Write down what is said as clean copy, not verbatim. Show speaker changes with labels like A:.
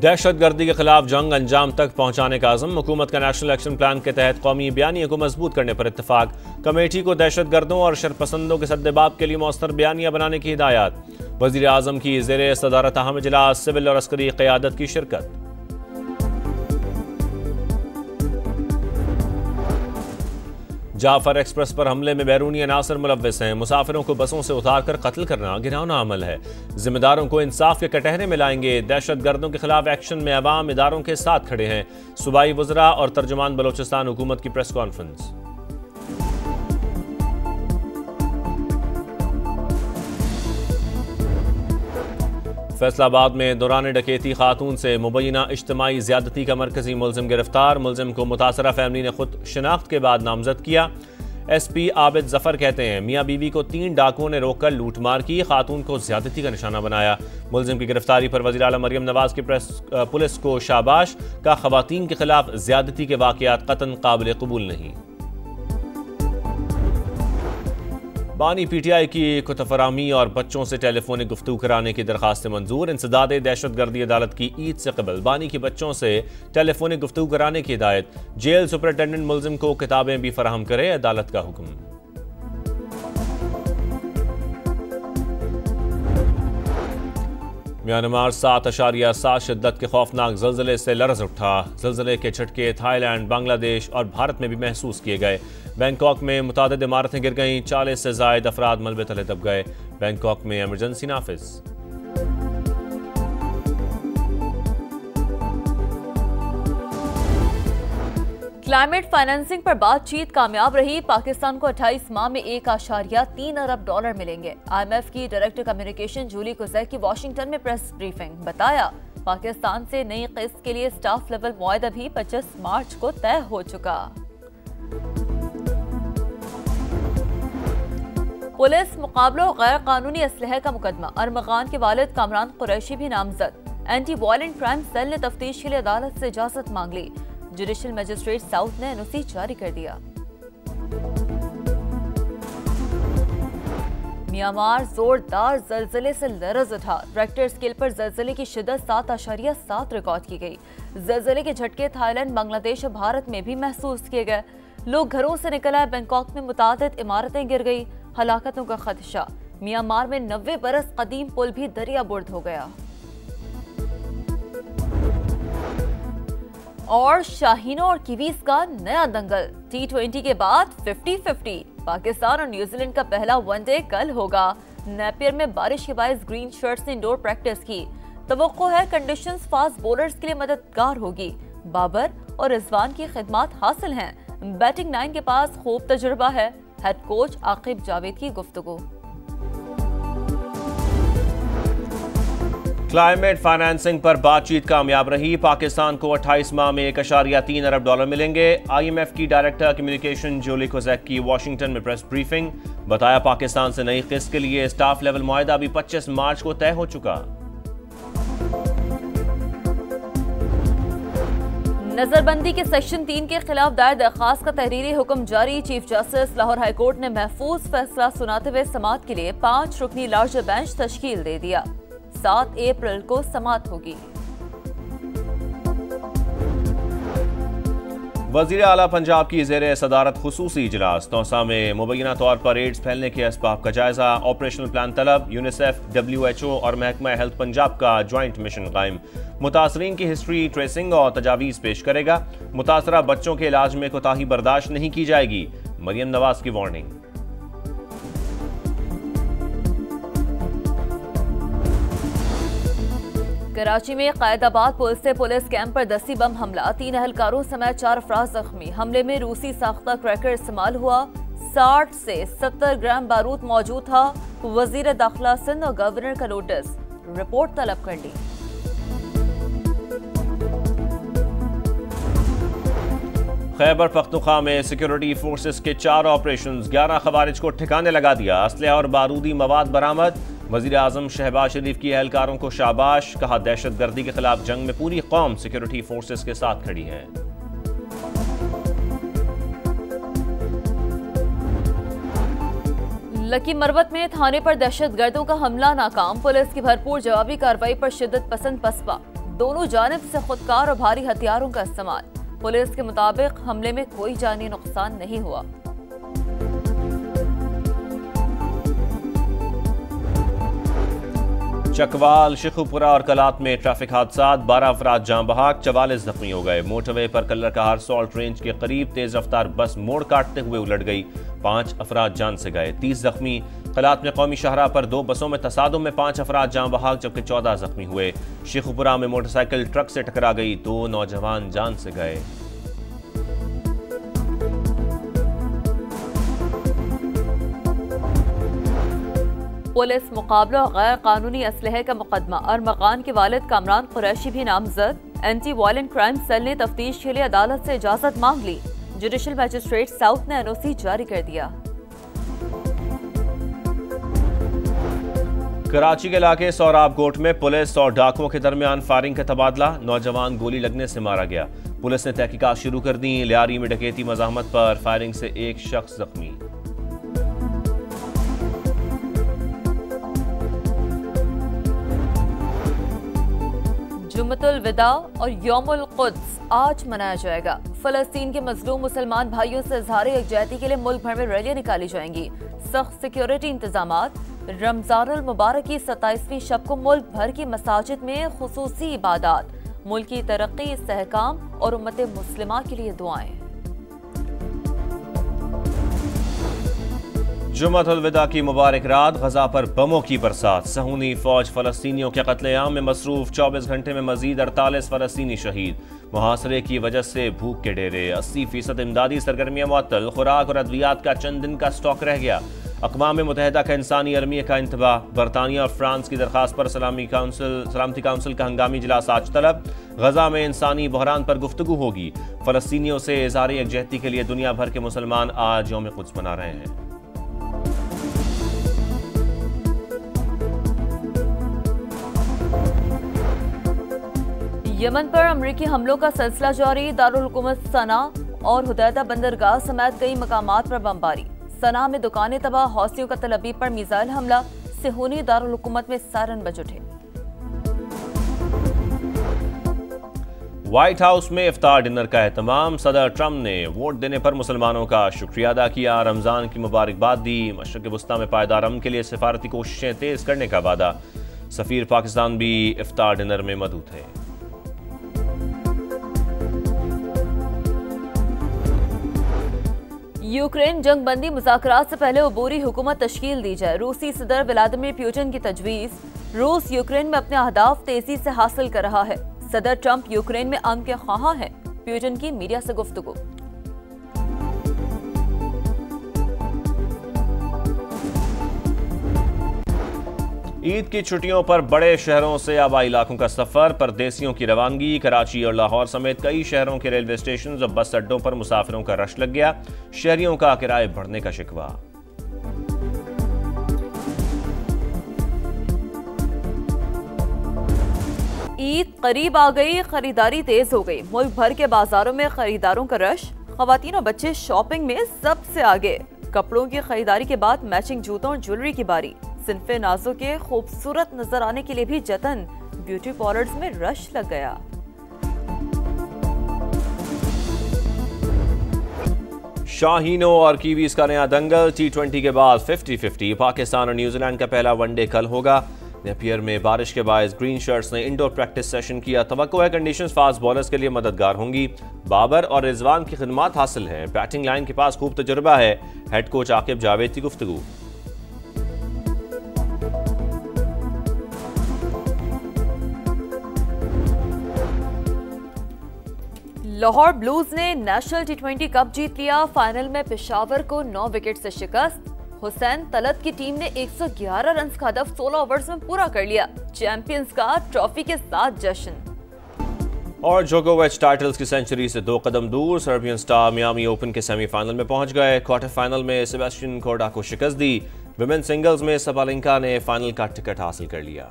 A: दहशत गर्दी के खिलाफ जंग अंजाम तक पहुंचाने का आज़म। हुकूमत का नेशनल एक्शन प्लान के तहत कौमी बयानिया को मजबूत करने पर इत्तेफाक। कमेटी को दहशत गर्दों और शरपसंदों के सद्देबाब के लिए मौसर बयानिया बनाने की हिदायत। वज़ीर आज़म की ज़ेरे सदारत अहम इजलास, सिविल और अस्करी क़यादत की शिरकत। जाफर एक्सप्रेस पर हमले में बैरूनी अनासर मुलव्वस हैं। मुसाफिरों को बसों से उतारकर कत्ल करना घिनौना अमल है। जिम्मेदारों को इंसाफ के कटहरे में लाएंगे। दहशत गर्दों के खिलाफ एक्शन में अवाम इदारों के साथ खड़े हैं। सूबाई वज़रा और तर्जुमान बलोचिस्तान हुकूमत की प्रेस कॉन्फ्रेंस। फैसलाबाद में दौरान डकैती खातून से मुबैना इज्तिमाई ज़्यादती का मरकजी मुलजिम गिरफ्तार। मुलजिम को मुतासरा फैमिली ने खुद शिनाख्त के बाद नामजद किया। SP आबिद जफर कहते हैं मियाँ बीवी को 3 डाकुओं ने रोककर लूटमार की, खातून को ज़्यादती का निशाना बनाया। मुलजिम की गिरफ्तारी पर वज़ीर आला मरियम नवाज की पुलिस को शाबाश का। ख़वातीन के खिलाफ ज़्यादती के वाक़यात क़तन काबिल कबूल नहीं। बानी PTI की कुतफरामी और बच्चों से टेलीफोनिक गुफ्तगू कराने की दरखास्त मंजूर। इंसदाद दहशत गर्दी अदालत की ईद से कबल बानी के बच्चों से टेलीफोनिक गुफ्तगू कराने की हिदायत। जेल सुपरिटेंडेंट मुलजिम को किताबें भी फराहम करे, अदालत का हुक्म। म्यांमार 7.7 शिद्दत के खौफनाक ज़लज़ले से लरज़ उठा। ज़लज़ले के झटके थाईलैंड, बांग्लादेश और भारत में भी महसूस किए गए। बैंकॉक में मुतादिद इमारतें गिर गईं, 40 से ज़ायद अफराद मलबे तले दब गए। बैंकॉक में इमरजेंसी नाफिज।
B: क्लाइमेट फाइनेंसिंग पर बातचीत कामयाब रही। पाकिस्तान को 28 माह में $1.3 अरब मिलेंगे। IMF की डायरेक्टर कम्युनिकेशन जूली कुज़ैक की वाशिंगटन में प्रेस ब्रीफिंग। बताया पाकिस्तान से नई किस्त के लिए स्टाफ लेवल मुआहदा भी 25 मार्च को तय हो चुका। पुलिस मुकाबलों गैर कानूनी असलहे का मुकदमा। अरमगान के वालिद कामरान कुरैशी भी नामजद। एंटी वायलेंट क्राइम सेल ने तफ्तीश के लिए अदालत से इजाजत मांग ली। जुडिशल मजिस्ट्रेट साउथ ने NOC जारी कर दिया। म्यांमार जोरदार जलजले से लरज उठा। रेक्टर स्केल पर जलजले की शिद्दत 7.7 रिकॉर्ड की गई। जलजले के झटके थाईलैंड, बांग्लादेश और भारत में भी महसूस किए गए। लोग घरों से निकल आए। बैंकॉक में मुतादिद इमारतें गिर गई, हलाकतों का खदशा। म्यांमार में 90 बरस कदीम पुल भी दरिया बुर्द हो गया। और शाहीनों और कीवीज का नया दंगल। T20 के बाद 50-50। पाकिस्तान और न्यूजीलैंड का पहला वनडे कल होगा। नेपियर में बारिश के बायस ग्रीन शर्ट्स ने इंडोर प्रैक्टिस की। तवक्को है कंडीशंस फास्ट बॉलर्स के लिए मददगार होगी। बाबर और रिजवान की खिदमत हासिल हैं। बैटिंग 9 के पास खूब तजुर्बा है। हेड कोच आकिब जावेद की गुफ्तगू।
A: क्लाइमेट फाइनेंसिंग पर बातचीत कामयाब रही। पाकिस्तान को 28 माह में $1.3 अरब मिलेंगे। IMF की डायरेक्टर कम्युनिकेशन जूली कुज़ैक की वाशिंगटन में प्रेस ब्रीफिंग। बताया पाकिस्तान से नई किस्त के लिए स्टाफ लेवल मुआहदा भी 25 मार्च को तय हो चुका।
B: नजरबंदी के सेक्शन 3 के खिलाफ दायर दरखास्त का तहरीरी हुक्म जारी। चीफ जस्टिस लाहौर हाईकोर्ट ने महफूज फैसला सुनाते हुए समाअत के लिए 5 रुकनी लार्जर बेंच तश्कील दे दिया। 7 अप्रैल को समाअत होगी।
A: वज़ीर आला पंजाब की ज़ेरे सदारत खुसूसी इजलास। तौसा में मुबैना तौर पर एड्स फैलने के असबाब का जायजा। ऑपरेशनल प्लान तलब। यूनिसेफ, WHO और महकमा हेल्थ पंजाब का ज्वाइंट मिशन कायम। मुतासरीन की हिस्ट्री ट्रेसिंग और तजावीज़ पेश करेगा। मुतासरा बच्चों के इलाज में कोताही बर्दाश्त नहीं की जाएगी। मरियम नवाज की वार्निंग।
B: कराची में कायदाबाद पुल से पुलिस कैंप पर दस्ती बम हमला। 3 अहलकारों समेत 4 अफराद जख्मी। हमले में रूसी साख्ता क्रैकर इस्तेमाल हुआ। 60 से 70 ग्राम बारूद मौजूद था। वजीर दाखिला सिंध और गवर्नर का नोटिस। रिपोर्ट तलब कर ली।
A: खैबर पख्तूनख्वा में सिक्योरिटी फोर्सेस के 4 ऑपरेशन। 11 खवारिज को ठिकाने लगा दिया। असलहा और बारूदी मवाद बरामद। वज़ीर आज़म शहबाज शरीफ की एहलकारों को शाबाश। कहा दहशत गर्दी के खिलाफ जंग में पूरी कौम सिक्योरिटी फोर्सेस के साथ खड़ी है।
B: लकी मरवत में थाने पर दहशत गर्दों का हमला नाकाम। पुलिस की भरपूर जवाबी कार्रवाई पर शिद्दत पसंद पसपा। दोनों जानिब से खुदकार और भारी हथियारों का इस्तेमाल। पुलिस के मुताबिक हमले में कोई जानी नुकसान नहीं हुआ।
A: चकवाल, शेखुपुरा और कलात में ट्रैफिक हादसा, 12 अफराद जान बहक, 44 जख्मी हो गए। मोटरवे पर कल्लर कहार सॉल्ट रेंज के करीब तेज रफ्तार बस मोड़ काटते हुए उलट गई, 5 अफराद जान से गए, 30 जख्मी। कलात में कौमी शाहरा पर 2 बसों में तसादुम में 5 अफराद जान बहक जबकि 14 जख्मी हुए। शेखुपुरा में मोटरसाइकिल ट्रक से टकरा गई, 2 नौजवान जान से गए।
B: पुलिस मुकाबला और गैर कानूनी असलहे का मुकदमा। अरमगान के वालिद कामरान कुरैशी भी नामजद। एंटी वायलेंट क्राइम सेल ने तफ्तीश के लिए अदालत से इजाजत मांग ली। जुडिशल मजिस्ट्रेट साउथ ने एनओसी जारी कर दिया।
A: कराची के इलाके सौराब कोट में पुलिस और डाकुओं के दरमियान फायरिंग का तबादला, नौजवान गोली लगने से मारा गया। पुलिस ने तहकीकात शुरू कर दी। लियारी में डकैती मज़ाहमत पर फायरिंग से एक शख्स जख्मी।
B: जुम्मतुल विदा और यौमुल कुद्स आज मनाया जाएगा। फलस्तीन के मजलूम मुसलमान भाइयों से इजहार यकजहती के लिए मुल्क भर में रैलियां निकाली जाएंगी। सख्त सिक्योरिटी इंतजामात। रमजानुल मुबारक की 27वीं शब को मुल्क भर की मसाजिद में खुसूसी इबादात। मुल्क की तरक्की, इस्तेहकाम और उम्मत मुस्लिमा के लिए दुआएं।
A: जुम्मतुल विदा की मुबारक रात, गजा पर बमों की बरसात। सहूनी फौज फलस्तीनियों के कत्लेआम में मसरूफ, 24 घंटे में मजीद 48 फलस्तीनी शहीद। मुहासरे की वजह से भूख के डेरे, 80% इमदादी सरगर्मियां मुअत्तल। खुराक और अद्वियात का चंद दिन का स्टॉक रह गया। अक़वाम मुत्तहिदा का इंसानी अलमिया का इंतबाह। बरतानिया और फ्रांस की दरखास्त पर सलामती काउंसिल का हंगामी इजलास आज तलब। गजा में इंसानी बहरान पर गुफ्तगू होगी। फलस्तीनियों से इज़हार यकजहती के लिए दुनिया भर के मुसलमान आज यौम कुद्स मना रहे हैं।
B: यमन पर अमरीकी हमलों का सिलसिला जारी। दारुल हुकूमत सना और हुदैदा बंदरगाह समेत कई मकामात पर बमबारी। सना में दुकानें तबाह, हौसियों का तल अबीब पर मिसाइल हमला। सिहूनी दारुल हुकूमत में सायरन बज उठे।
A: व्हाइट हाउस में इफ्तार डिनर का एहतमाम। सदर ट्रंप ने वोट देने पर मुसलमानों का शुक्रिया अदा किया, रमजान की मुबारकबाद दी। मशरक़ वस्ता में पायदार अमन के लिए सिफारती कोशिशें तेज करने का वादा। सफीर पाकिस्तान भी इफ्तार डिनर में मौजूद थे।
B: यूक्रेन जंग बंदी मुज़ाकरात से पहले अबूरी हुकूमत तश्कील दी जाए। रूसी सदर व्लादिमीर पुतिन की तजवीज़। रूस यूक्रेन में अपने अहदाफ तेजी से हासिल कर रहा है। सदर ट्रंप यूक्रेन में अमन के ख्वाहां हैं। पुतिन की मीडिया से गुफ्तगू।
A: ईद की छुट्टियों पर बड़े शहरों से आबाई इलाकों का सफर, परदेसियों की रवानगी। कराची और लाहौर समेत कई शहरों के रेलवे स्टेशन और बस अड्डों पर मुसाफिरों का रश लग गया। शहरियों का किराए बढ़ने का शिकवा।
B: ईद करीब आ गई, खरीदारी तेज हो गई। मुल्क भर के बाजारों में खरीदारों का रश। खवातीन और बच्चे शॉपिंग में सबसे आगे। कपड़ों की खरीदारी के बाद मैचिंग जूतों और ज्वेलरी की बारी। सिन्फे नाजों के खूबसूरत नजर आने के लिए भी जतन। ब्यूटी पार्लर्स में रश लग गया।
A: शाहीनों और कीवीज का नया दंगल। T20 के बाद 50-50। पाकिस्तान और न्यूजीलैंड का पहला वनडे कल होगा। नेपियर में बारिश के बायस ग्रीन शर्ट्स ने इंडोर प्रैक्टिस सेशन किया। तवक्को है कंडीशंस फास्ट बॉलर्स के लिए मददगार होंगी। बाबर और रिजवान की खिदमत हासिल है। बैटिंग लाइन के पास खूब तजुर्बा है। हेड कोच आकिब जावेद की गुफ्तगू।
B: लाहौर ब्लूज ने नेशनल T20 कप जीत लिया। फाइनल में पेशावर को 9 विकेट से शिकस्त। हुसैन तलत की टीम ने 111 रन का हदफ 16 ओवर्स में पूरा कर लिया। चैंपियंस का ट्रॉफी के साथ जश्न।
A: और जोकोविच टाइटल्स की सेंचुरी से 2 कदम दूर। सर्बियन स्टार मियामी ओपन के सेमीफाइनल में पहुंच गए। क्वार्टर फाइनल में सेबेस्टियन कोर्डा को शिकस्त दी। विमेन सिंगल्स में सबालेंका ने फाइनल का टिकट हासिल कर लिया।